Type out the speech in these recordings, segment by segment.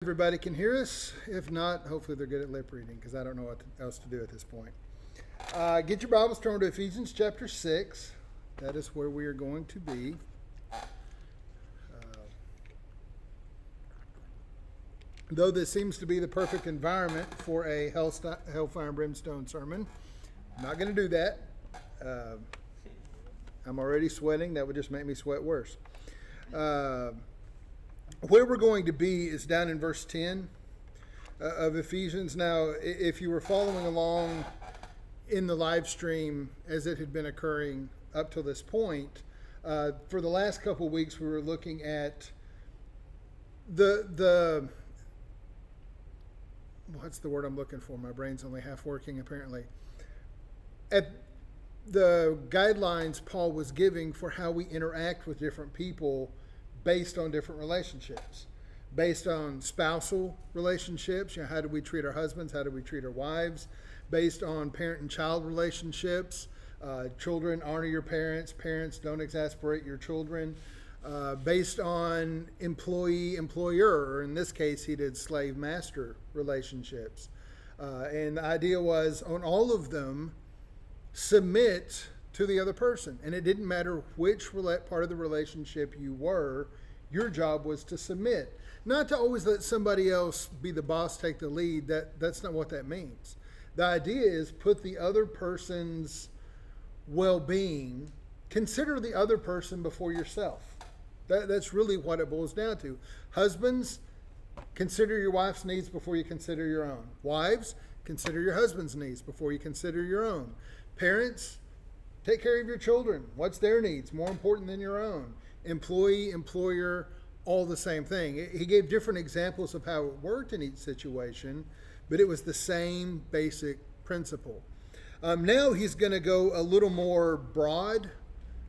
Everybody can hear us. If not, hopefully they're good at lip reading because I don't know what else to do at this point. Get your Bibles turned to Ephesians chapter 6. That is where we are going to be. Though this seems to be the perfect environment for a hellfire and brimstone sermon, I'm not going to do that. I'm already sweating. That would just make me sweat worse. Where we're going to be is down in verse 10 of Ephesians. Now, if you were following along in the live stream as it had been occurring up till this point, for the last couple of weeks we were looking at the what's the word I'm looking for? My brain's only half working apparently. At the guidelines Paul was giving for how we interact with different people based on different relationships, based on spousal relationships. How do we treat our husbands? How do we treat our wives? Based on parent and child relationships. Children, honor your parents. Parents, don't exasperate your children. Based on employee-employer, or in this case, he did slave-master relationships. And the idea was on all of them, submit to the other person. And it didn't matter which part of the relationship you were, your job was to submit. Not to always let somebody else be the boss, take the lead. That's not what that means. The idea is put the other person's well-being, consider the other person before yourself. That's really what it boils down to. Husbands, consider your wife's needs before you consider your own. Wives, consider your husband's needs before you consider your own. Parents, take care of your children. What's their needs? More important than your own. Employee, employer, all the same thing. He gave different examples of how it worked in each situation, but it was the same basic principle. Now he's going to go a little more broad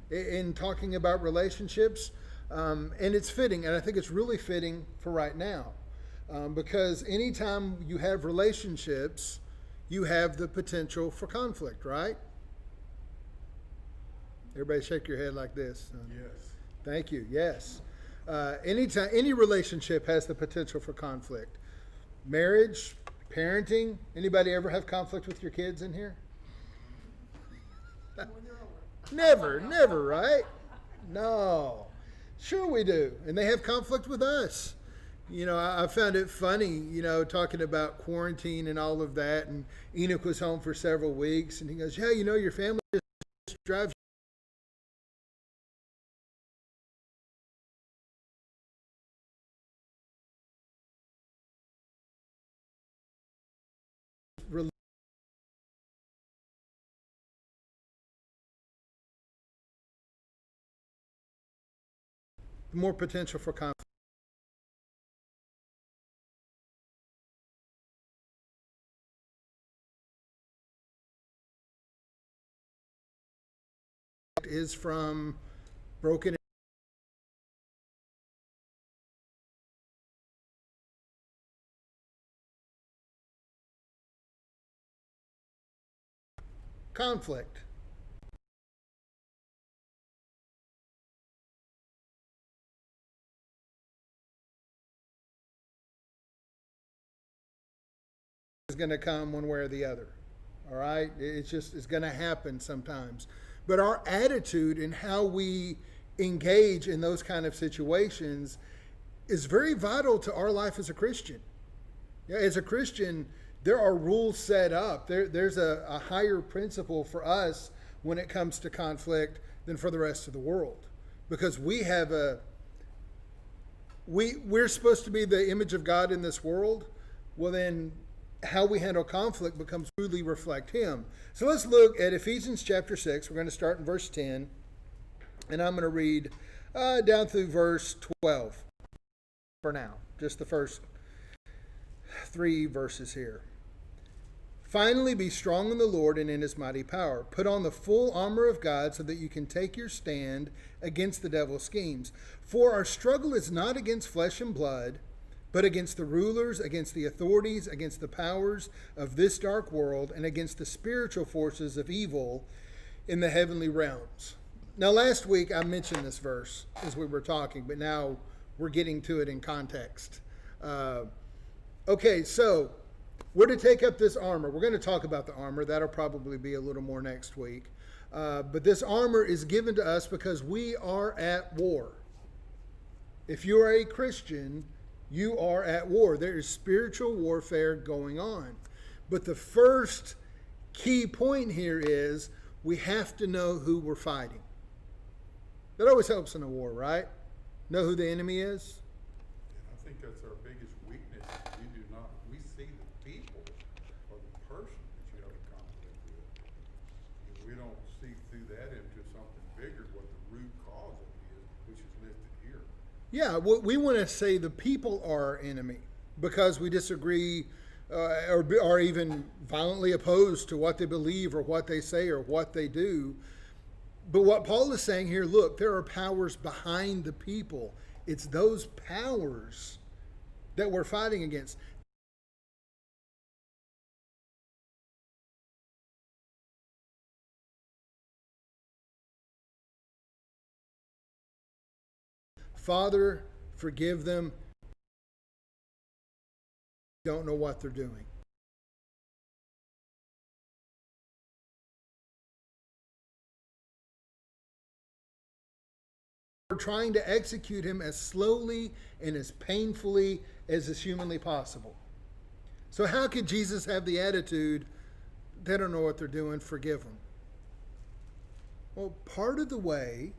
in talking about relationships, and it's fitting, and I think it's really fitting for right now, because anytime you have relationships, you have the potential for conflict, right? Everybody shake your head like this. Yes. Thank you. Yes. Anytime, any relationship has the potential for conflict. Marriage, parenting. Anybody ever have conflict with your kids in here? Never, right? No. Sure we do. And they have conflict with us. I found it funny, talking about quarantine and all of that. And Enoch was home for several weeks. And he goes, yeah, your family just drives more potential for conflict is from broken conflict. Is going to come one way or the other. All right? It's going to happen sometimes. But our attitude and how we engage in those kind of situations is very vital to our life as a Christian. As a Christian, there are rules set up. There's a higher principle for us when it comes to conflict than for the rest of the world. Because we're supposed to be the image of God in this world. Well, then how we handle conflict becomes truly reflect Him. So let's look at Ephesians chapter 6. We're going to start in verse 10. And I'm going to read down through verse 12 for now. Just the first 3 verses here. Finally, be strong in the Lord and in His mighty power. Put on the full armor of God so that you can take your stand against the devil's schemes. For our struggle is not against flesh and blood, but against the rulers, against the authorities, against the powers of this dark world, and against the spiritual forces of evil in the heavenly realms. Now, last week I mentioned this verse as we were talking, but now we're getting to it in context. Okay, so we're to take up this armor. We're going to talk about the armor. That'll probably be a little more next week. But this armor is given to us because we are at war. If you are a Christian, you are at war. There is spiritual warfare going on. But the first key point here is we have to know who we're fighting. That always helps in a war, right? Know who the enemy is? And I think that's our biggest weakness. We see the people or the person that you have a conflict with. And we don't see through that into something bigger, what the root cause of it is, which is listed here. Yeah, we want to say the people are our enemy because we disagree or are even violently opposed to what they believe or what they say or what they do. But what Paul is saying here, look, there are powers behind the people. It's those powers that we're fighting against. Father, forgive them. Don't know what they're doing. We're trying to execute him as slowly and as painfully as is humanly possible. So how could Jesus have the attitude, they don't know what they're doing, forgive them? Well, part of the way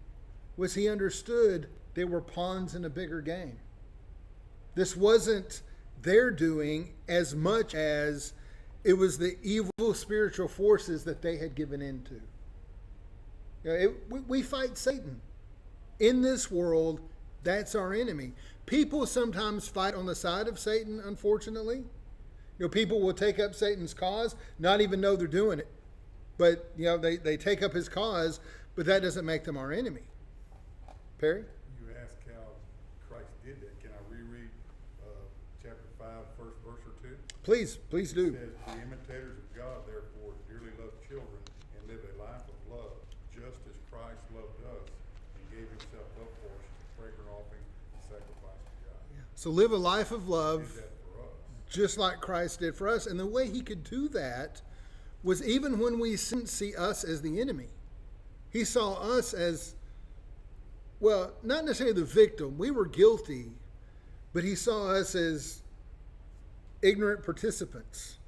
was he understood they were pawns in a bigger game. This wasn't their doing as much as it was the evil spiritual forces that they had given into. We fight Satan. In this world, that's our enemy. People sometimes fight on the side of Satan, unfortunately. People will take up Satan's cause, not even know they're doing it. But, they take up his cause, but that doesn't make them our enemy. Perry? You asked how Christ did that. Can I reread chapter 5, first verse or 2? Please do. It says, "Be imitators of God, therefore, dearly loved children, and live a life of love, just as Christ loved us and gave himself up for us, a fragrant offering and sacrifice to God." Yeah. So live a life of love, He did that for us. just like Christ did for us. And the way he could do that was even when we didn't see us as the enemy. He saw us as, well, not necessarily the victim. We were guilty, but he saw us as ignorant participants.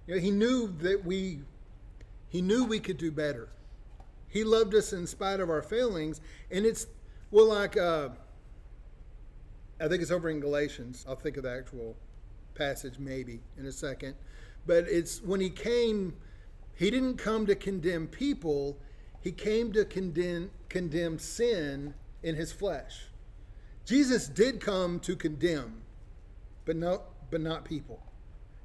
He knew that we could do better. He loved us in spite of our failings. And it's, well, like, I think it's over in Galatians. I'll think of the actual passage maybe in a second. But it's when he came, he didn't come to condemn people. He came to condemn sin in his flesh. Jesus did come to condemn, but not people.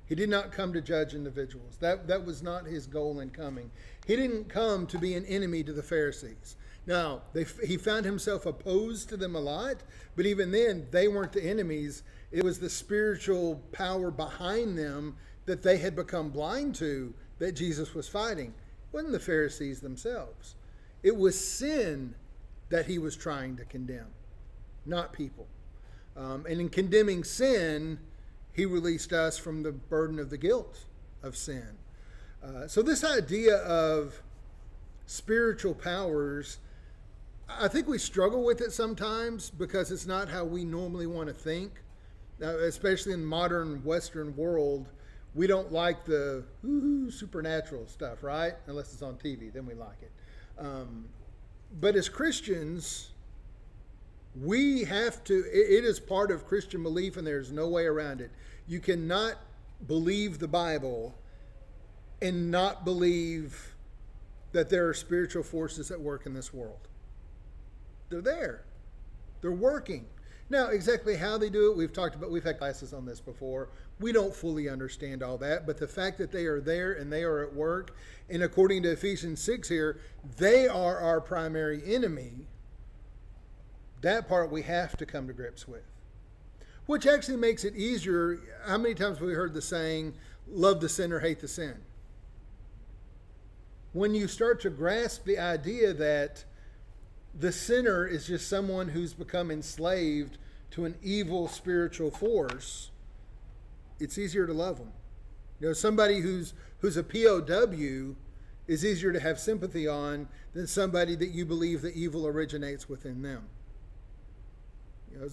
He did not come to judge individuals. That was not his goal in coming. He didn't come to be an enemy to the Pharisees. Now, he found himself opposed to them a lot, but even then, they weren't the enemies. It was the spiritual power behind them that they had become blind to that Jesus was fighting. It wasn't the Pharisees themselves. It was sin that he was trying to condemn, not people. And in condemning sin, he released us from the burden of the guilt of sin. So this idea of spiritual powers, I think we struggle with it sometimes because it's not how we normally want to think. Especially in the modern Western world, we don't like the supernatural stuff, right? Unless it's on TV, then we like it. But as Christians, we have to, it is part of Christian belief and there's no way around it. You cannot believe the Bible and not believe that there are spiritual forces at work in this world. They're there. They're working. Now, exactly how they do it, we've had classes on this before. We don't fully understand all that, but the fact that they are there and they are at work, and according to Ephesians 6 here, they are our primary enemy. That part we have to come to grips with. Which actually makes it easier. How many times have we heard the saying, love the sinner, hate the sin? When you start to grasp the idea that the sinner is just someone who's become enslaved to an evil spiritual force, it's easier to love them. Somebody who's a POW is easier to have sympathy on than somebody that you believe the evil originates within them. Ken,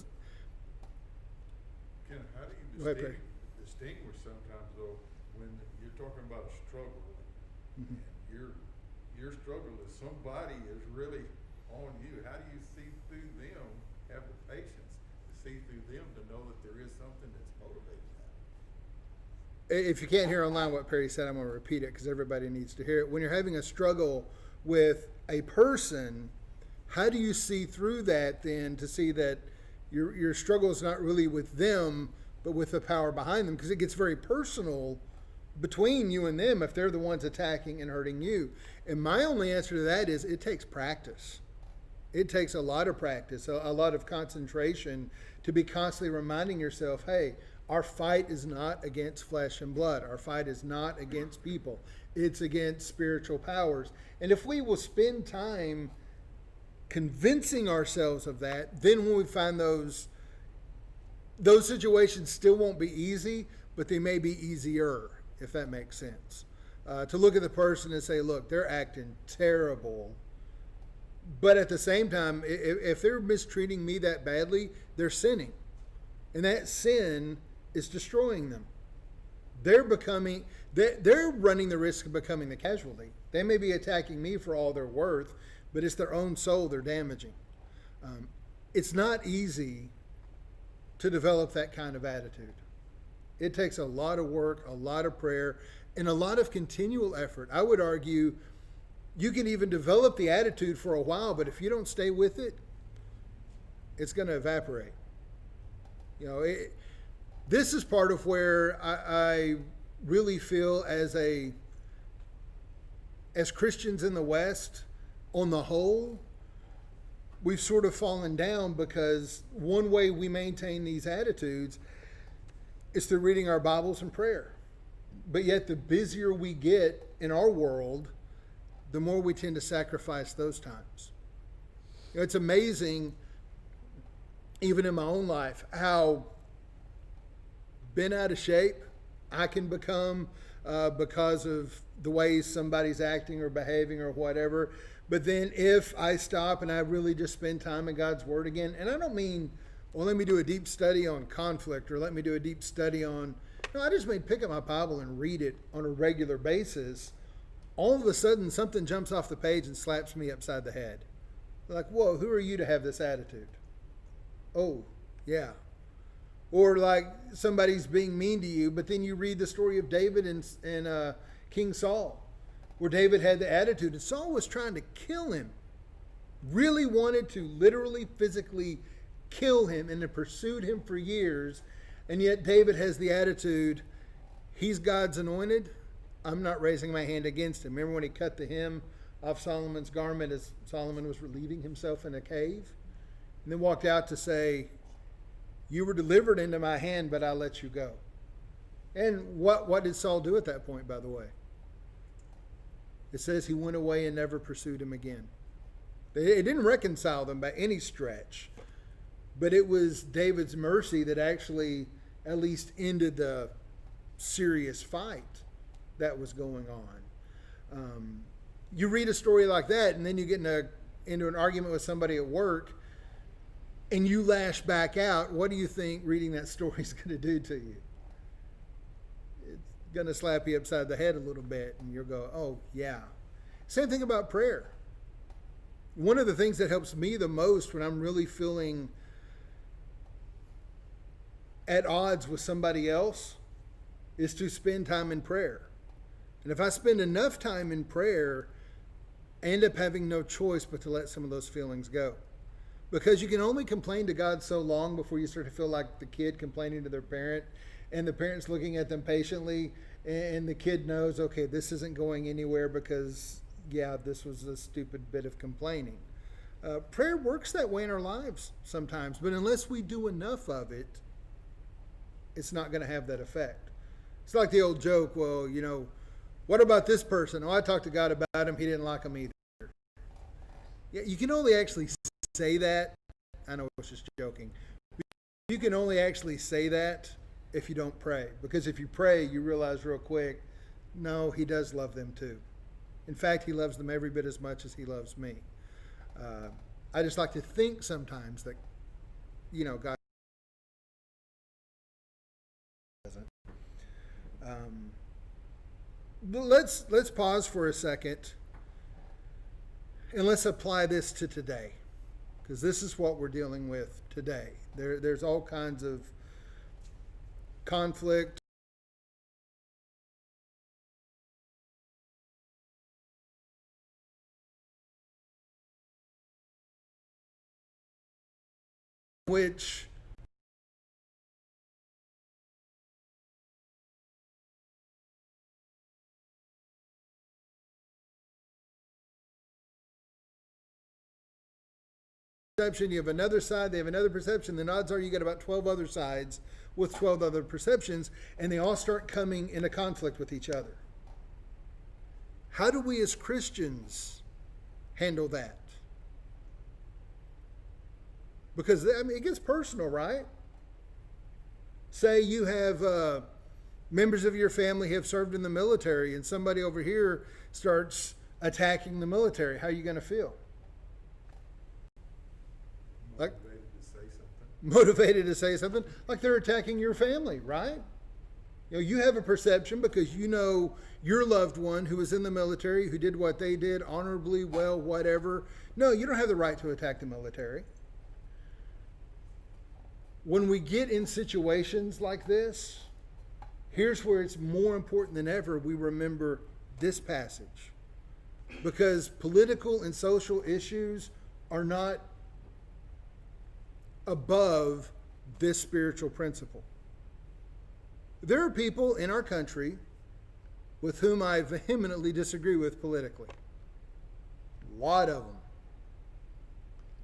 how do you distinguish sometimes, though, when you're talking about a struggle, and your struggle is somebody is really on you? How do you see through them, have the patience to see through them to know that there is something that's motivating that? If you can't hear online what Perry said, I'm going to repeat it because everybody needs to hear it. When you're having a struggle with a person, how do you see through that then to see that your struggle is not really with them, but with the power behind them? Because it gets very personal between you and them if they're the ones attacking and hurting you. And my only answer to that is it takes practice. It takes a lot of practice, a lot of concentration to be constantly reminding yourself, hey, our fight is not against flesh and blood. Our fight is not against people. It's against spiritual powers. And if we will spend time convincing ourselves of that, then when we find those situations still won't be easy, but they may be easier, if that makes sense. To look at the person and say, look, they're acting terrible. But at the same time, if they're mistreating me that badly, they're sinning. And that sin is destroying them. They're running the risk of becoming the casualty. They may be attacking me for all they're worth, but it's their own soul they're damaging. It's not easy to develop that kind of attitude. It takes a lot of work, a lot of prayer, and a lot of continual effort. I would argue you can even develop the attitude for a while, but if you don't stay with it, it's going to evaporate. This is part of where I really feel as Christians in the West, on the whole, we've sort of fallen down because one way we maintain these attitudes is through reading our Bibles and prayer. But yet the busier we get in our world, the more we tend to sacrifice those times. It's amazing, even in my own life, how bent out of shape I can become because of the ways somebody's acting or behaving or whatever. But then if I stop and I really just spend time in God's Word again, and I don't mean, well, let me do a deep study on conflict or let me do a deep study on, no, I just mean pick up my Bible and read it on a regular basis. All of a sudden something jumps off the page and slaps me upside the head. Like, whoa, who are you to have this attitude? Oh, yeah. Or like somebody's being mean to you, but then you read the story of David and King Saul, where David had the attitude, and Saul was trying to kill him, really wanted to literally, physically kill him, and had pursued him for years, and yet David has the attitude, he's God's anointed, I'm not raising my hand against him. Remember when he cut the hem off Solomon's garment as Solomon was relieving himself in a cave? And then walked out to say, you were delivered into my hand, but I let you go. And what did Saul do at that point, by the way? It says he went away and never pursued him again. It didn't reconcile them by any stretch, but it was David's mercy that actually at least ended the serious fight that was going on. You read a story like that, and then you get into an argument with somebody at work, and you lash back out. What do you think reading that story is going to do to you? It's going to slap you upside the head a little bit, and you'll go, oh, yeah. Same thing about prayer. One of the things that helps me the most when I'm really feeling at odds with somebody else is to spend time in prayer. And if I spend enough time in prayer, I end up having no choice but to let some of those feelings go. Because you can only complain to God so long before you start to feel like the kid complaining to their parent, and the parent's looking at them patiently, and the kid knows, okay, this isn't going anywhere because, yeah, this was a stupid bit of complaining. Prayer works that way in our lives sometimes, but unless we do enough of it, it's not going to have that effect. It's like the old joke, well, what about this person? Oh, I talked to God about him. He didn't like him either. Yeah, you can only actually say that. I know I was just joking. You can only actually say that if you don't pray. Because if you pray, you realize real quick, no, he does love them too. In fact, he loves them every bit as much as he loves me. I just like to think sometimes that, God doesn't. Let's pause for a second and let's apply this to today, because this is what we're dealing with today. There's all kinds of conflict, which perception, you have another side, they have another perception, then odds are you got about 12 other sides with 12 other perceptions, and they all start coming into conflict with each other. How do we as Christians handle that? Because it gets personal, right? Say you have members of your family have served in the military, and somebody over here starts attacking the military. How are you going to feel? Like motivated to say something, like they're attacking your family, right? You have a perception because you know your loved one who was in the military, who did what they did honorably, well, whatever. No, you don't have the right to attack the military. When we get in situations like this, here's where it's more important than ever we remember this passage. Because political and social issues are not above this spiritual principle. There are people in our country with whom I vehemently disagree with politically. A lot of them.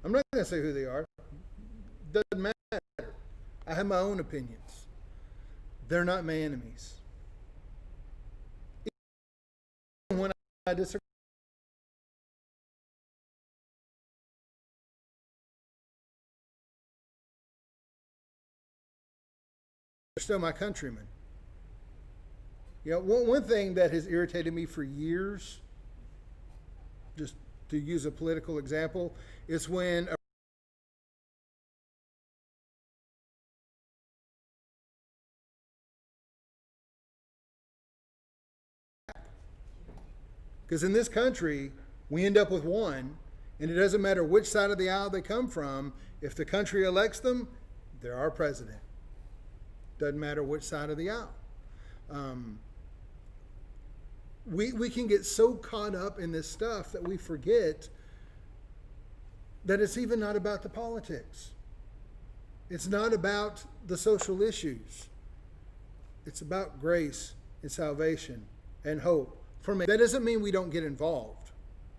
I'm not going to say who they are. Doesn't matter. I have my own opinions. They're not my enemies. Even when I disagree, they're still my countrymen. One thing that has irritated me for years, just to use a political example, is when because in this country, we end up with one, and it doesn't matter which side of the aisle they come from. If the country elects them, they're our president. Doesn't matter which side of the aisle. We can get so caught up in this stuff that we forget that it's even not about the politics. It's not about the social issues. It's about grace and salvation and hope. That doesn't mean we don't get involved.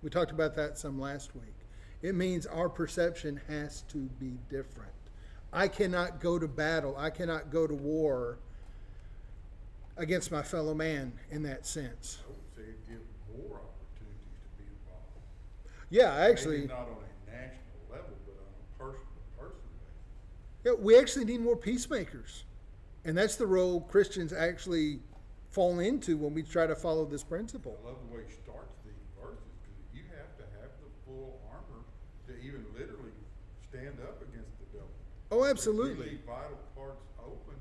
We talked about that some last week. It means our perception has to be different. I cannot go to battle. I cannot go to war against my fellow man in that sense. I would say it gives more opportunities to be involved. Yeah, actually. Maybe not on a national level, but on a person-to-person basis. Yeah, we actually need more peacemakers. And that's the role Christians actually fall into when we try to follow this principle. I love the way he starts these verses, because you have to have the full armor to even literally stand up against the devil. Oh, absolutely. If we leave vital parts open,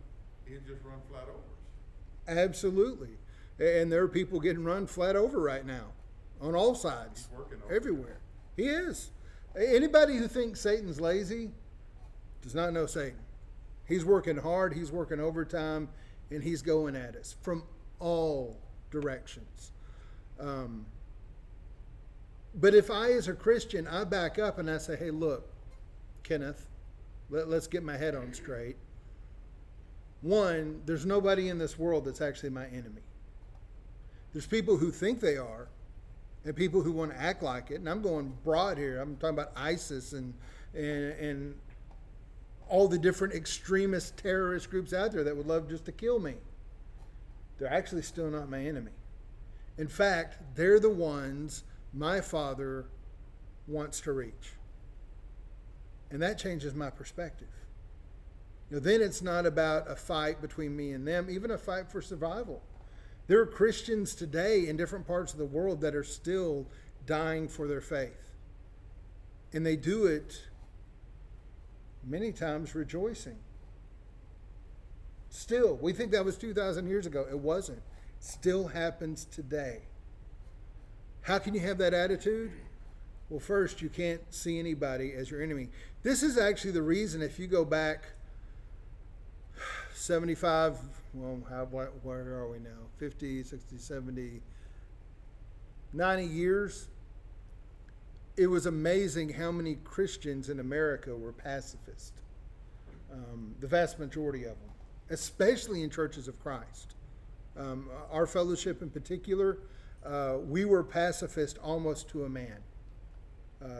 he'll just run flat over us. Absolutely. And there are people getting run flat over right now on all sides, everywhere. He is. Anybody who thinks Satan's lazy does not know Satan. He's working hard, he's working overtime, and he's going at us from all directions. But if I, as a Christian, I back up and I say, hey, look, Kenneth, let's get my head on straight. One, there's nobody in this world that's actually my enemy. There's people who think they are, and people who want to act like it. And I'm going broad here. I'm talking about ISIS and all the different extremist terrorist groups out there that would love just to kill me. They're actually still not my enemy. In fact, they're the ones my Father wants to reach. And that changes my perspective. then it's not about a fight between me and them, even a fight for survival. There are Christians today in different parts of the world that are still dying for their faith. And they do it many times rejoicing. Still, we think that was 2,000 years ago. It wasn't. It still happens today. How can you have that attitude? Well, first, you can't see anybody as your enemy. This is actually the reason, if you go back 75, where are we now? 50, 60, 70, 90 years. It was amazing how many Christians in America were pacifist. The vast majority of them, especially in churches of Christ. Our fellowship in particular, we were pacifist almost to a man.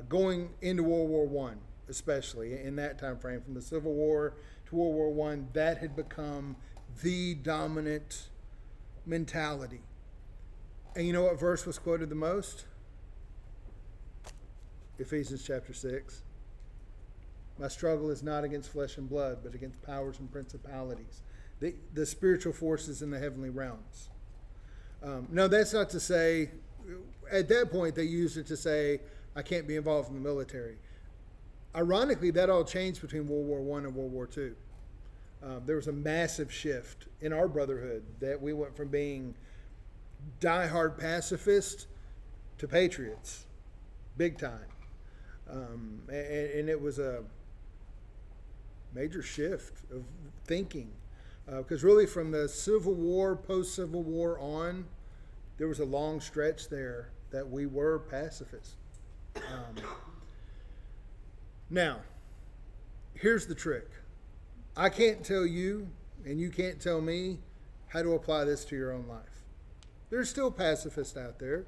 Going into World War I, especially in that time frame, from the Civil War to World War I, that had become the dominant mentality. And you know what verse was quoted the most? Ephesians chapter 6. My struggle is not against flesh and blood, but against powers and principalities, the spiritual forces in the heavenly realms. No, that's not to say, at that point they used it to say, I can't be involved in the military. Ironically, that all changed between World War I and World War II. There was a massive shift in our brotherhood that we went from being diehard pacifists to patriots, big time. And it was a major shift of thinking. Because really from the Civil War, post-Civil War on, there was a long stretch there that we were pacifists. Now, here's the trick. I can't tell you, and you can't tell me, how to apply this to your own life. There's still pacifists out there.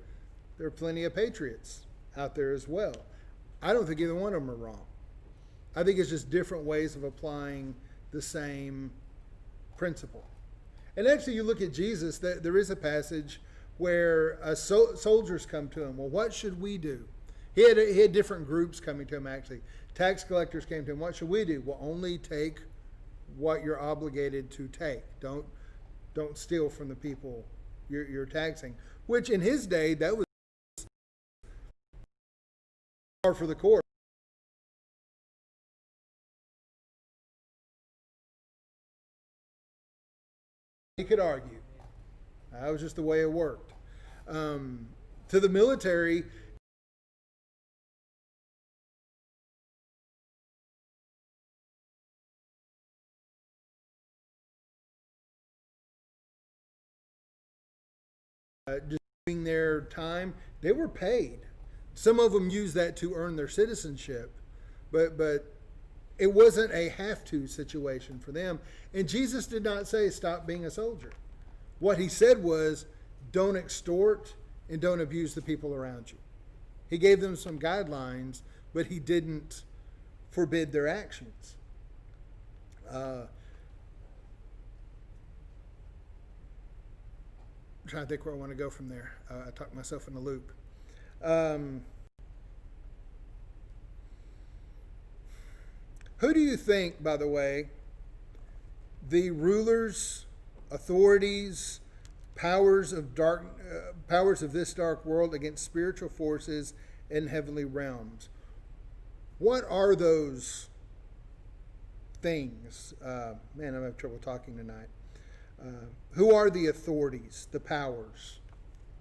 There are plenty of patriots out there as well. I don't think either one of them are wrong. I think it's just different ways of applying the same principle. And actually, you look at Jesus, there is a passage where soldiers come to him. Well, what should we do? He had different groups coming to him, actually. Tax collectors came to him. What should we do? Well, only take what you're obligated to take. Don't steal from the people you're taxing. Which in his day, that was hard for the court. He could argue. That was just the way it worked. To the military, just doing their time, they were paid. Some of them used that to earn their citizenship, but it wasn't a have-to situation for them. And Jesus did not say stop being a soldier. What he said was don't extort and don't abuse the people around you. He gave them some guidelines, but he didn't forbid their actions. I'm trying to think where I want to go from there. I talked myself in a loop. Who do you think, by the way, the rulers, authorities, powers of this dark world against spiritual forces in heavenly realms? What are those things? Man, I'm having trouble talking tonight. Who are the authorities, the powers,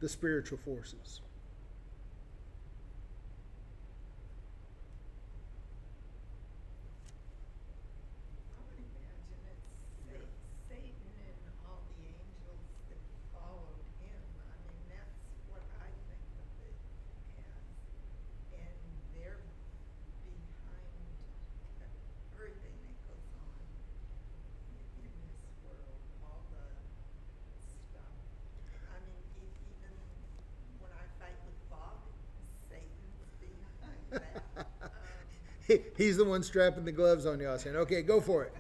the spiritual forces? He's the one strapping the gloves on y'all saying, okay, go for it.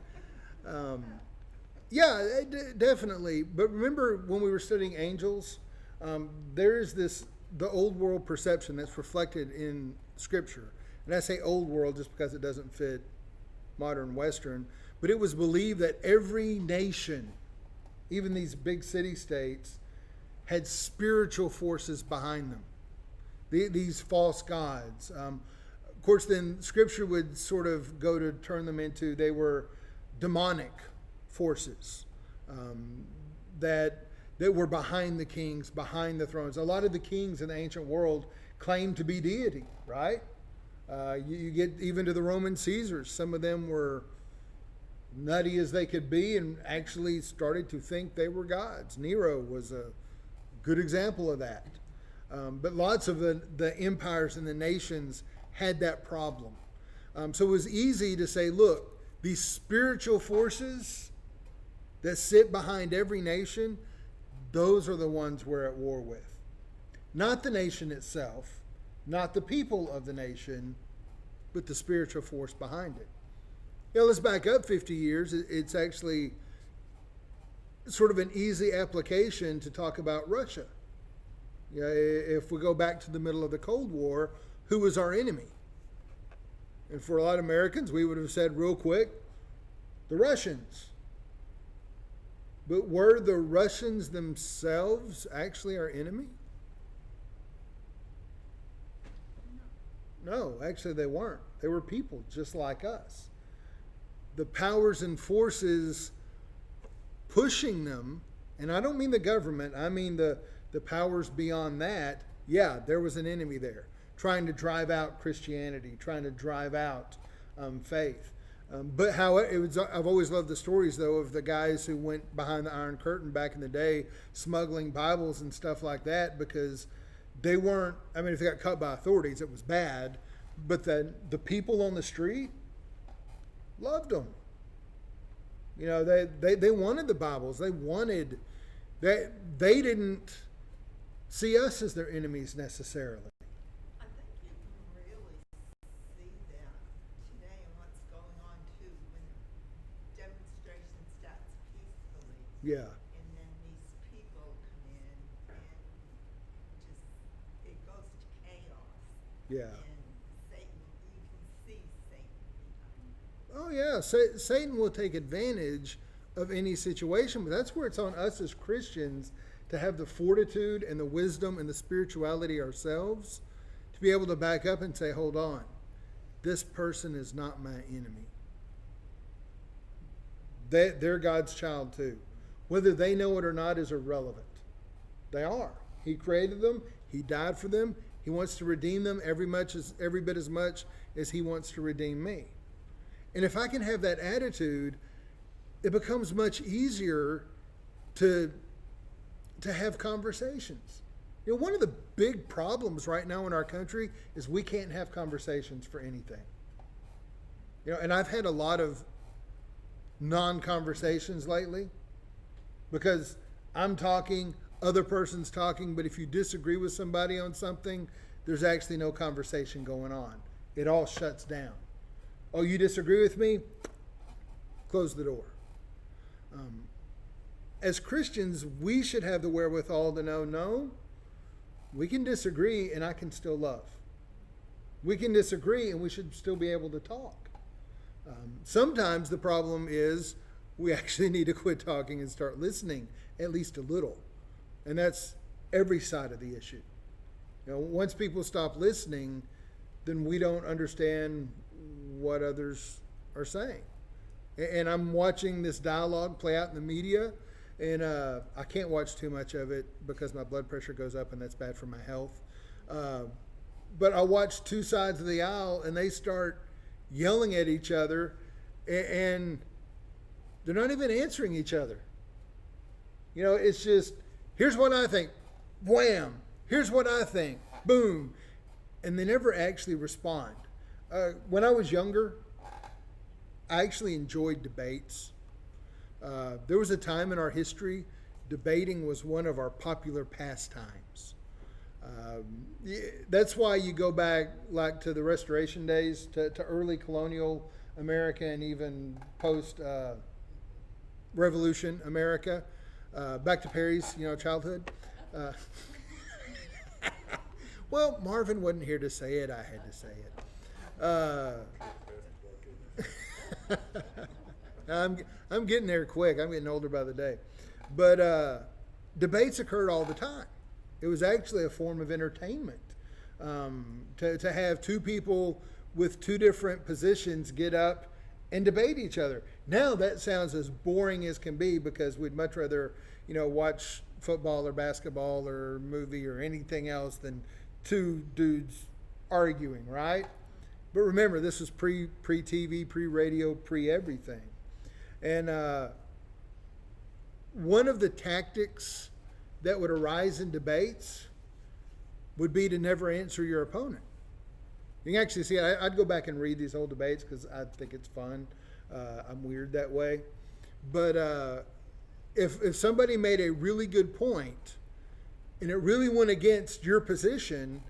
Yeah, definitely. But remember when we were studying angels, there is the old world perception that's reflected in Scripture. And I say old world just because it doesn't fit modern Western. but it was believed that every nation, even these big city states, had spiritual forces behind them. These false gods. Of course, then Scripture would sort of go to turn them into, they were demonic forces that were behind the kings, behind the thrones. A lot of the kings in the ancient world claimed to be deity, right? You get even to the Roman Caesars. Some of them were nutty as they could be and actually started to think they were gods. Nero was a good example of that. But lots of the empires and the nations had that problem. So it was easy to say, look, these spiritual forces that sit behind every nation, those are the ones we're at war with. Not the nation itself, not the people of the nation, but the spiritual force behind it. Let's back up 50 years. It's actually sort of an easy application to talk about Russia. If we go back to the middle of the Cold War, who was our enemy? And for a lot of Americans, we would have said real quick, the Russians. But were the Russians themselves actually our enemy? No, actually they weren't. They were people just like us. The powers and forces pushing them, and I don't mean the government, I mean the powers beyond that, yeah, there was an enemy there, trying to drive out Christianity, trying to drive out faith. But how I've always loved the stories, though, of the guys who went behind the Iron Curtain back in the day, smuggling Bibles and stuff like that, because they weren't, I mean, if they got caught by authorities, it was bad, but the people on the street loved them. They wanted the Bibles. They wanted, they didn't see us as their enemies necessarily. I think you can really see that today and what's going on too when the demonstration starts peacefully. Yeah. And then these people come in and just, it goes to chaos. Yeah. And Satan, you can see Satan behind it. Oh, yeah. Satan will take advantage of any situation, but that's where it's on us as Christians to have the fortitude and the wisdom and the spirituality ourselves to be able to back up and say, hold on, this person is not my enemy. They're God's child too. Whether they know it or not is irrelevant. They are. He created them. He died for them. He wants to redeem them every bit as much as he wants to redeem me. And if I can have that attitude, it becomes much easier to have conversations. One of the big problems right now in our country is we can't have conversations for anything. And I've had a lot of non-conversations lately because I'm talking, other person's talking, but if you disagree with somebody on something, there's actually no conversation going on. It all shuts down. Oh, you disagree with me? Close the door. As Christians, we should have the wherewithal to know, no, we can disagree and I can still love. We can disagree and we should still be able to talk. Sometimes the problem is we actually need to quit talking and start listening, at least a little. And that's every side of the issue. Once people stop listening, then we don't understand what others are saying. And I'm watching this dialogue play out in the media, and I can't watch too much of it because my blood pressure goes up and that's bad for my health. But I watch two sides of the aisle and they start yelling at each other and they're not even answering each other. It's just, here's what I think, wham, here's what I think, boom. And they never actually respond. When I was younger, I actually enjoyed debates. There was a time in our history, debating was one of our popular pastimes. That's why you go back like to the Restoration days, to early colonial America and even post-Revolution America, back to Perry's childhood. Well, Marvin wasn't here to say it. I had to say it. I'm getting there quick. I'm getting older by the day. But debates occurred all the time. It was actually a form of entertainment. To have two people with two different positions get up and debate each other. Now that sounds as boring as can be, because we'd much rather, watch football or basketball or movie or anything else than two dudes arguing, right? But remember, this was pre-TV, pre-radio, pre-everything. And one of the tactics that would arise in debates would be to never answer your opponent. You can actually see it. I'd go back and read these old debates because I think it's fun. I'm weird that way. But if somebody made a really good point and it really went against your position,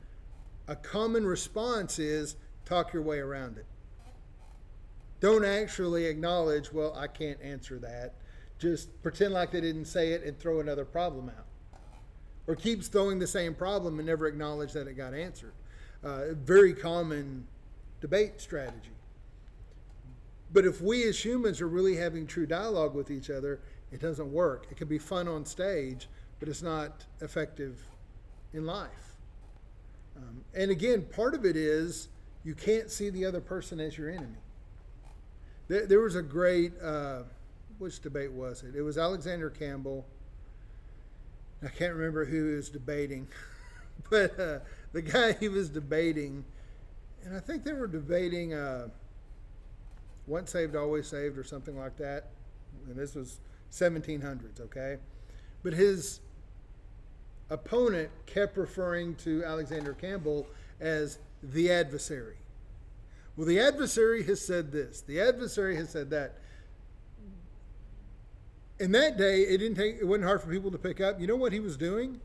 a common response is talk your way around it. Don't actually acknowledge, well, I can't answer that. Just pretend like they didn't say it and throw another problem out. Or keeps throwing the same problem and never acknowledge that it got answered. Very common debate strategy. But if we as humans are really having true dialogue with each other, it doesn't work. It can be fun on stage, but it's not effective in life. And again, part of it is you can't see the other person as your enemy. There was a great, which debate was it? It was Alexander Campbell. I can't remember who he was debating, but the guy he was debating, and I think they were debating once saved, always saved, or something like that. And this was 1700s, okay? But his opponent kept referring to Alexander Campbell as the adversary. Well, the adversary has said this. The adversary has said that. In that day, it wasn't hard for people to pick up. You know what he was doing?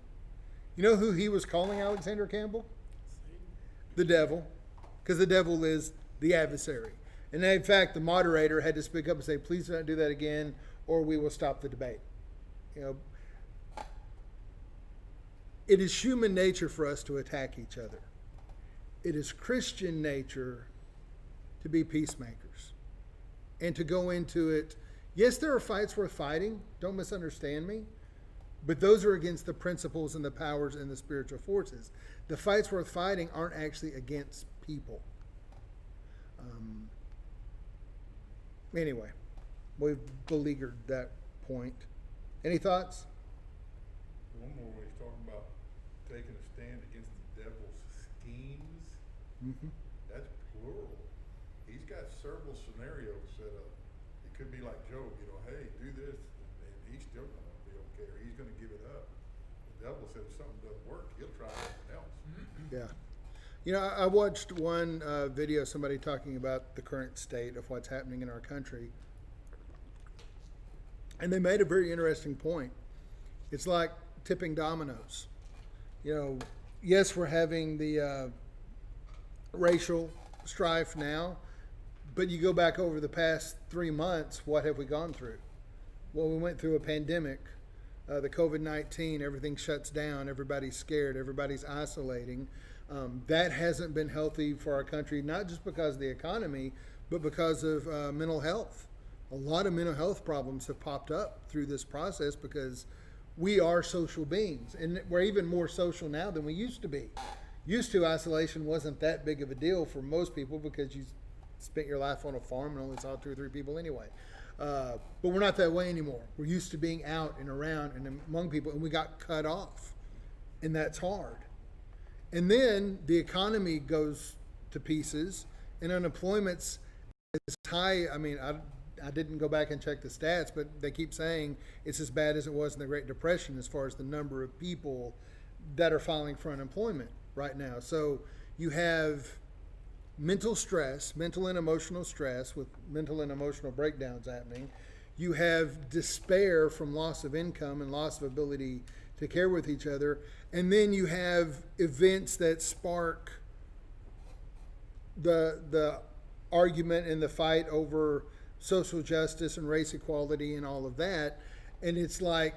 You know who he was calling Alexander Campbell? The devil. Because the devil is the adversary. And in fact, the moderator had to speak up and say, please don't do that again, or we will stop the debate. It is human nature for us to attack each other. It is Christian nature to be peacemakers and to go into it. Yes, there are fights worth fighting. Don't misunderstand me. But those are against the principles and the powers and the spiritual forces. The fights worth fighting aren't actually against people. Anyway, we've beleaguered that point. Any thoughts? One more when he's talking about taking a stand against the devil's schemes. Mm-hmm. That's plural. He's got several scenarios set up. It could be like Job, hey, do this, and he's still going to be okay, or he's going to give it up. The devil said if something doesn't work, he'll try something else. Yeah. I watched one video, somebody talking about the current state of what's happening in our country. And they made a very interesting point. It's like tipping dominoes. Yes, we're having the racial strife now, but you go back over the past 3 months, what have we gone through? Well, we went through a pandemic, the COVID-19, everything shuts down, everybody's scared, everybody's isolating. That hasn't been healthy for our country, not just because of the economy, but because of mental health. A lot of mental health problems have popped up through this process because we are social beings, and we're even more social now than we used to be. Used to, isolation wasn't that big of a deal for most people because you spent your life on a farm and only saw 2 or 3 people anyway. But we're not that way anymore. We're used to being out and around and among people, and we got cut off, and that's hard. And then the economy goes to pieces, and unemployment's as high. I mean, I didn't go back and check the stats, but they keep saying it's as bad as it was in the Great Depression as far as the number of people that are filing for unemployment right now. So you have mental stress, mental and emotional stress with mental and emotional breakdowns happening. You have despair from loss of income and loss of ability to care with each other. And then you have events that spark the argument and the fight over social justice and race equality and all of that. And it's like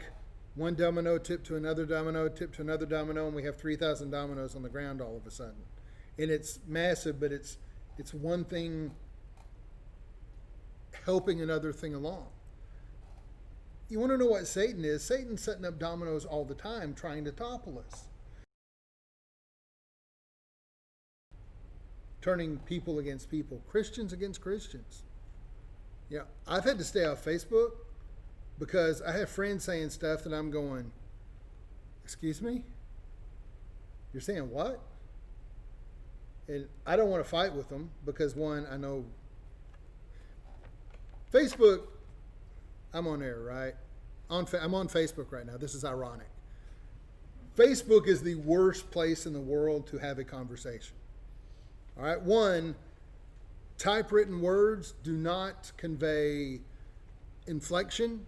one domino tipped to another domino, tipped to another domino, and we have 3,000 dominoes on the ground all of a sudden. And it's massive, but it's one thing helping another thing along. You want to know what Satan is? Satan's setting up dominoes all the time trying to topple us. Turning people against people, Christians against Christians. Yeah, I've had to stay off Facebook because I have friends saying stuff that I'm going, excuse me? You're saying what? And I don't want to fight with them because, one, I know Facebook, I'm on there, right? I'm on Facebook right now. This is ironic. Facebook is the worst place in the world to have a conversation. All right, one, typewritten words do not convey inflection,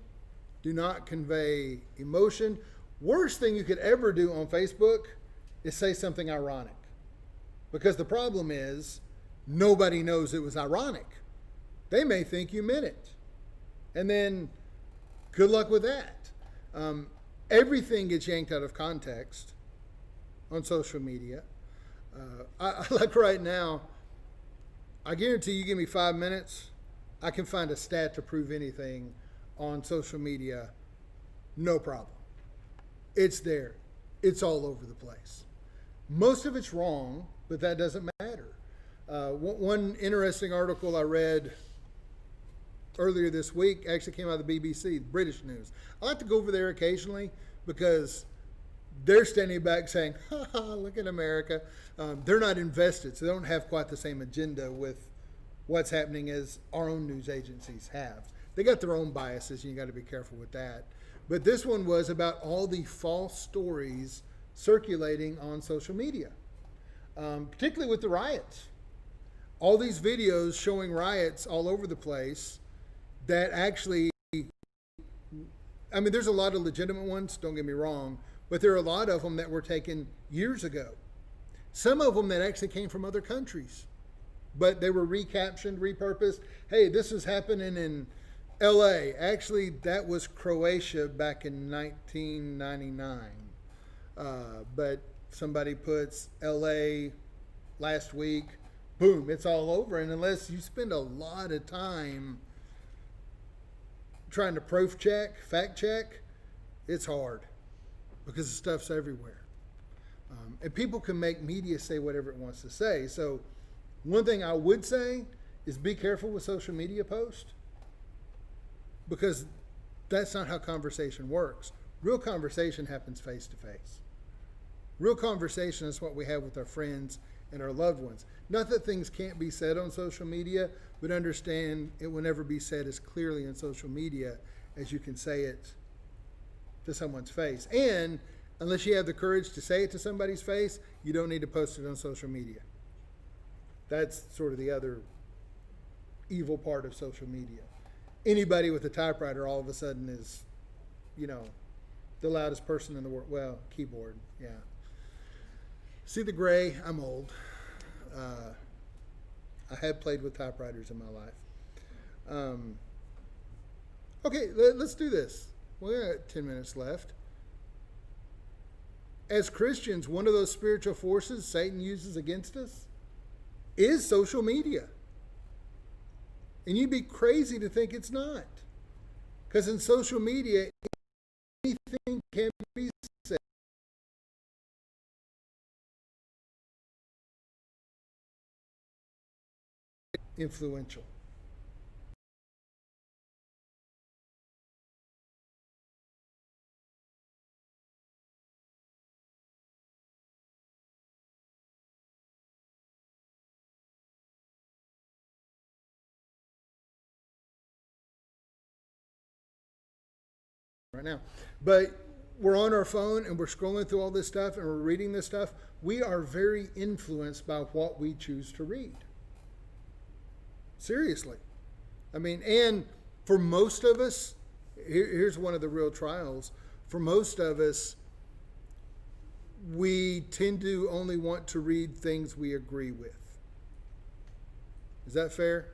do not convey emotion. Worst thing you could ever do on Facebook is say something ironic. Because the problem is, nobody knows it was ironic. They may think you meant it. And then, good luck with that. Everything gets yanked out of context on social media. I like right now, I guarantee you give me 5 minutes, I can find a stat to prove anything on social media, no problem. It's there. It's all over the place. Most of it's wrong, but that doesn't matter. One interesting article I read earlier this week actually came out of the BBC, British news. I like to go over there occasionally because they're standing back saying, ha ha, look at America. They're not invested, so they don't have quite the same agenda with what's happening as our own news agencies have. They got their own biases, and you got to be careful with that. But this one was about all the false stories circulating on social media, particularly with the riots. All these videos showing riots all over the place that actually, I mean, there's a lot of legitimate ones, don't get me wrong, but there are a lot of them that were taken years ago. Some of them that actually came from other countries, but they were recaptioned, repurposed. Hey, this is happening in LA. Actually, that was Croatia back in 1999. But somebody puts LA last week, boom, it's all over. And unless you spend a lot of time trying to proof check, fact check, it's hard because the stuff's everywhere. And people can make media say whatever it wants to say. So one thing I would say is be careful with social media posts, because that's not how conversation works. Real conversation happens face to face. Real conversation is what we have with our friends and our loved ones. Not that things can't be said on social media, but understand it will never be said as clearly on social media as you can say it to someone's face. And unless you have the courage to say it to somebody's face, you don't need to post it on social media. That's sort of the other evil part of social media. Anybody with a typewriter all of a sudden is, the loudest person in the world. Well, keyboard, yeah. See the gray? I'm old. I have played with typewriters in my life. Okay, let's do this. We got 10 minutes left. As Christians, one of those spiritual forces Satan uses against us is social media. And you'd be crazy to think it's not. Because in social media, anything can be said. Influential. Right now, but we're on our phone and we're scrolling through all this stuff and we're reading this stuff. We are very influenced by what we choose to read. Seriously. I mean, and for most of us, here's one of the real trials. For most of us, we tend to only want to read things we agree with. Is that fair?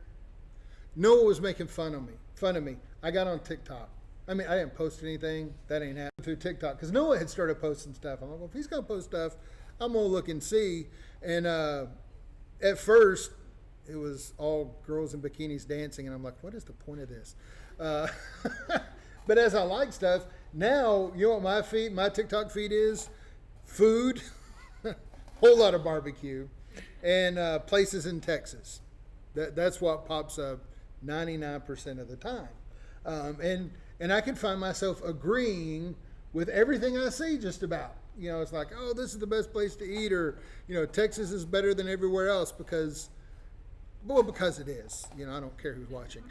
Noah was making fun of me. I got on TikTok. I mean, I didn't post anything. That ain't happened through TikTok. Because Noah had started posting stuff. I'm like, well, if he's going to post stuff, I'm going to look and see. And at first, it was all girls in bikinis dancing, and I'm like, what is the point of this? But as I like stuff, now, you know what my TikTok feed is? Food, whole lot of barbecue, and places in Texas. That's what pops up 99% of the time. And I can find myself agreeing with everything I see just about. You know, it's like, oh, this is the best place to eat, or, you know, Texas is better than everywhere else because it is. You know, I don't care who's watching.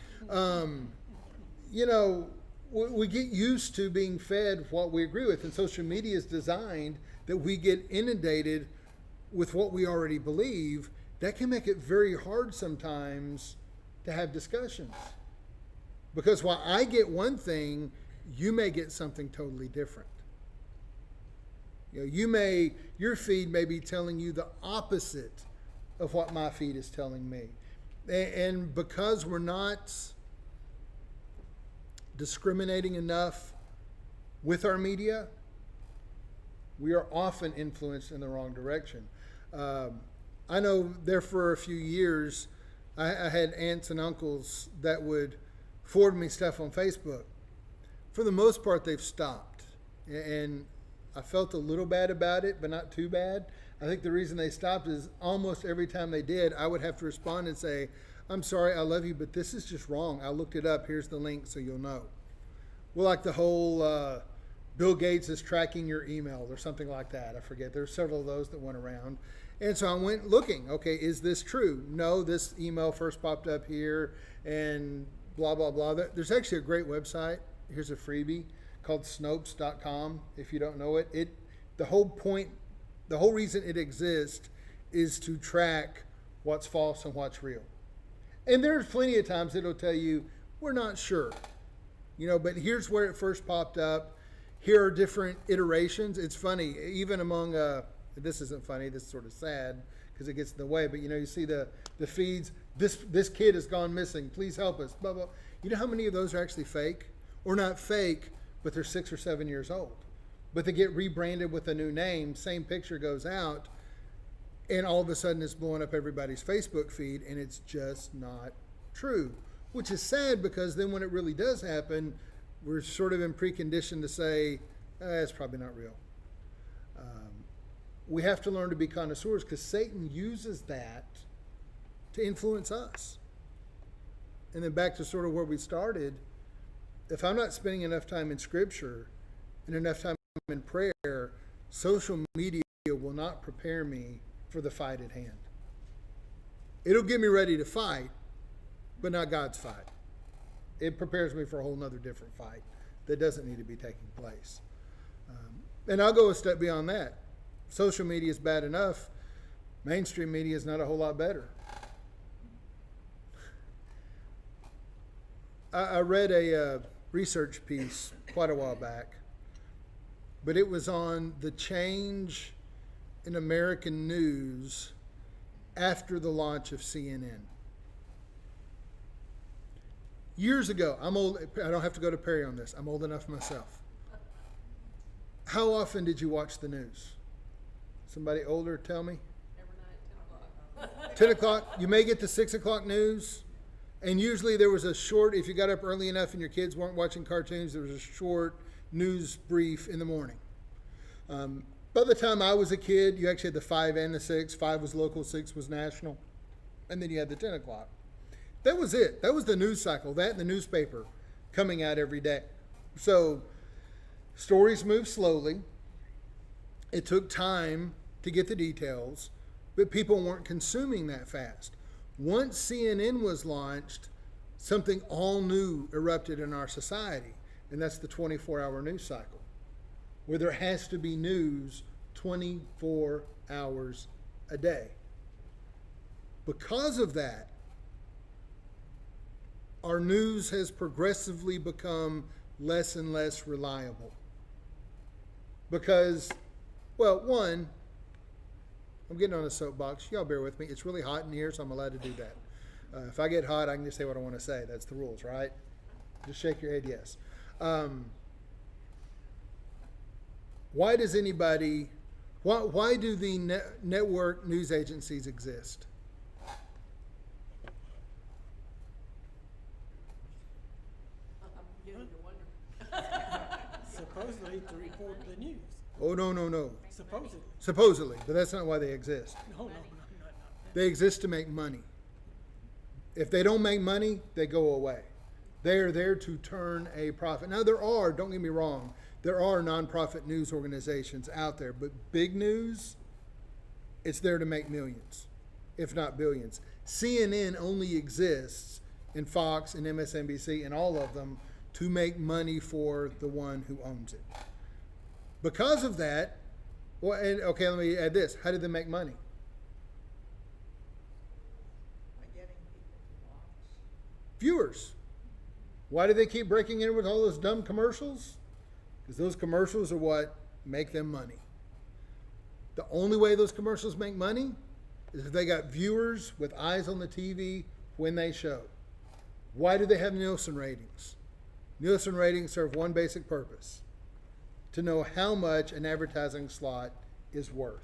You know, we get used to being fed what we agree with, and social media is designed that we get inundated with what we already believe. That can make it very hard sometimes to have discussions. Because while I get one thing, you may get something totally different. You know, your feed may be telling you the opposite of what my feed is telling me. And because we're not discriminating enough with our media, we are often influenced in the wrong direction. I know there for a few years, I had aunts and uncles that would forward me stuff on Facebook. For the most part, they've stopped. And I felt a little bad about it, but not too bad. I think the reason they stopped is almost every time they did, I would have to respond and say, I'm sorry, I love you, but this is just wrong. I looked it up. Here's the link so you'll know. Well, like the whole Bill Gates is tracking your email or something like that. I forget. There's several of those that went around. And so I went looking, okay, is this true? No, this email first popped up here and blah, blah, blah. There's actually a great website. Here's a freebie called Snopes.com. If you don't know it, the whole reason it exists is to track what's false and what's real. And there's plenty of times it'll tell you, we're not sure. You know, but here's where it first popped up. Here are different iterations. It's funny, even among, this isn't funny, this is sort of sad because it gets in the way, but you know, you see the feeds, this kid has gone missing, please help us, blah, blah. You know how many of those are actually fake? Or not fake, but they're 6 or 7 years old. But they get rebranded with a new name, same picture goes out, and all of a sudden it's blowing up everybody's Facebook feed, and it's just not true. Which is sad, because then when it really does happen, we're sort of in precondition to say, it's probably not real. We have to learn to be connoisseurs, because Satan uses that to influence us. And then back to sort of where we started, if I'm not spending enough time in Scripture and enough time in prayer, social media will not prepare me for the fight at hand. It'll get me ready to fight, but not God's fight. It prepares me for a whole nother different fight that doesn't need to be taking place. And I'll go a step beyond that. Social media is bad enough. Mainstream media is not a whole lot better. I read a research piece quite a while back, but it was on the change in American news after the launch of CNN. Years ago, I'm old, I don't have to go to Perry on this, I'm old enough myself. How often did you watch the news? Somebody older, tell me. Every night, 10 o'clock. 10 o'clock, you may get the 6 o'clock news, and usually there was a short, if you got up early enough and your kids weren't watching cartoons, there was a short news brief in the morning. By the time I was a kid, you actually had the 5 and the 6. 5 was local, 6 was national, and then you had the 10 o'clock. That was it. That was the news cycle, that and the newspaper coming out every day. So stories moved slowly. It took time to get the details, but people weren't consuming that fast. Once CNN was launched, something all new erupted in our society, and that's the 24-hour news cycle, where there has to be news 24 hours a day. Because of that, our news has progressively become less and less reliable. Because, well, one, I'm getting on a soapbox. Y'all bear with me. It's really hot in here, so I'm allowed to do that. If I get hot, I can just say what I want to say. That's the rules, right? Just shake your head yes. Why does anybody, why do the network news agencies exist? Oh, no, no, no. Supposedly. Supposedly, but that's not why they exist. No. They exist to make money. If they don't make money, they go away. They are there to turn a profit. Now, don't get me wrong, there are nonprofit news organizations out there, but big news, it's there to make millions, if not billions. CNN only exists, and Fox and MSNBC and all of them, to make money for the one who owns it. Because of that, well, and okay, let me add this. How did they make money? By getting people to watch. Viewers. Why do they keep breaking in with all those dumb commercials? Because those commercials are what make them money. The only way those commercials make money is if they got viewers with eyes on the TV when they show. Why do they have Nielsen ratings? Nielsen ratings serve one basic purpose: to know how much an advertising slot is worth.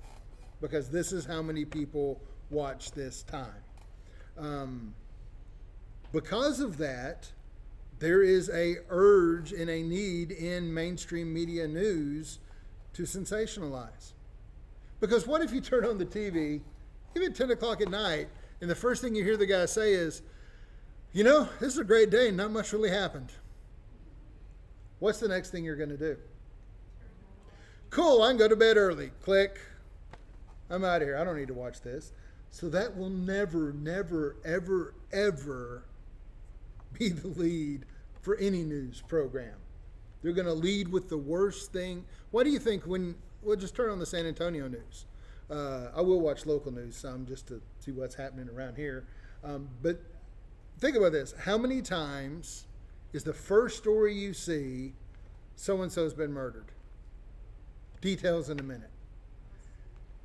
Because this is how many people watch this time. Because of that, there is a urge and a need in mainstream media news to sensationalize. Because what if you turn on the TV, even at 10 o'clock at night, and the first thing you hear the guy say is, you know, this is a great day and not much really happened. What's the next thing you're going to do? Cool, I can go to bed early. Click. I'm out of here. I don't need to watch this. So that will never, ever, ever be the lead for any news program. They're going to lead with the worst thing. What do you think we'll just turn on the San Antonio news. I will watch local news some just to see what's happening around here. But think about this. How many times is the first story you see, so-and-so's been murdered? Details in a minute.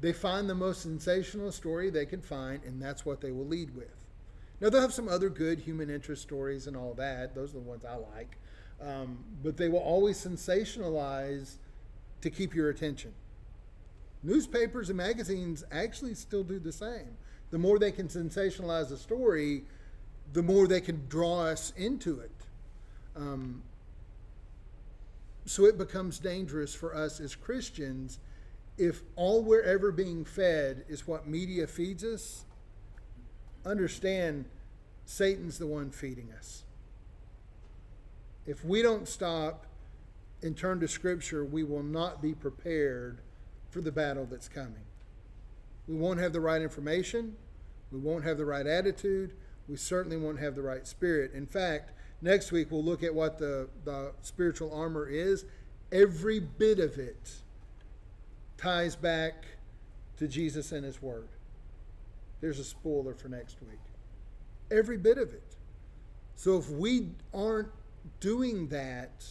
They find the most sensational story they can find, and that's what they will lead with. Now, they'll have some other good human interest stories and all that. Those are the ones I like. But they will always sensationalize to keep your attention. Newspapers and magazines actually still do the same. The more they can sensationalize a story, the more they can draw us into it. So it becomes dangerous for us as Christians if all we're ever being fed is what media feeds us. Understand, Satan's the one feeding us. If we don't stop and turn to Scripture, we will not be prepared for the battle that's coming. We won't have the right information. We won't have the right attitude. We certainly won't have the right spirit. In fact, next week we'll look at what the spiritual armor is. Every bit of it ties back to Jesus and His Word. Here's a spoiler for next week. Every bit of it. So if we aren't doing that,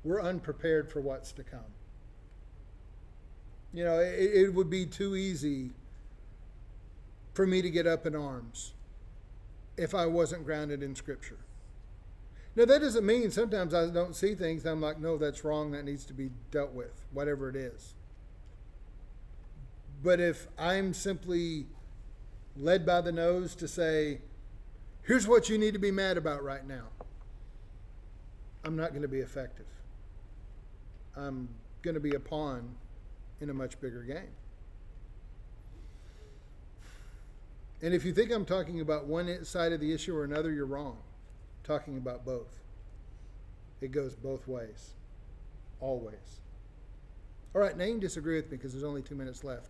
we're unprepared for what's to come. You know, it would be too easy for me to get up in arms if I wasn't grounded in Scripture. Now, that doesn't mean sometimes I don't see things and I'm like, no, that's wrong, that needs to be dealt with, whatever it is. But if I'm simply led by the nose to say, here's what you need to be mad about right now, I'm not going to be effective. I'm going to be a pawn in a much bigger game. And if you think I'm talking about one side of the issue or another, you're wrong. I'm talking about both. It goes both ways. Always. All right, now you can disagree with me because there's only 2 minutes left.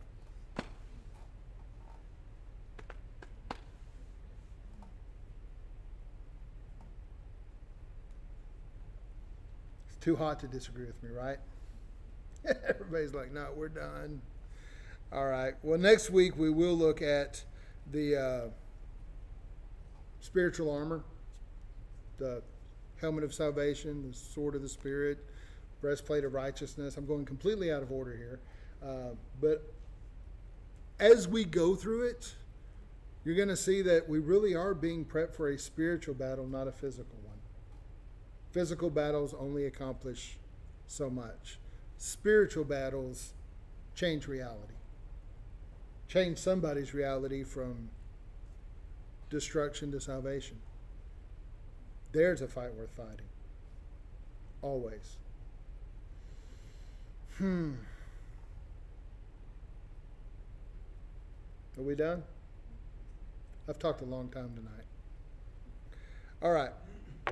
It's too hot to disagree with me, right? Everybody's like, no, we're done. All right. Well, next week we will look at the spiritual armor, the helmet of salvation, the sword of the Spirit, breastplate of righteousness. I'm going completely out of order here. But as we go through it, you're going to see that we really are being prepped for a spiritual battle, not a physical one. Physical battles only accomplish so much. Spiritual battles change reality. Change somebody's reality from destruction to salvation. There's a fight worth fighting. Always. Are we done? I've talked a long time tonight. All right.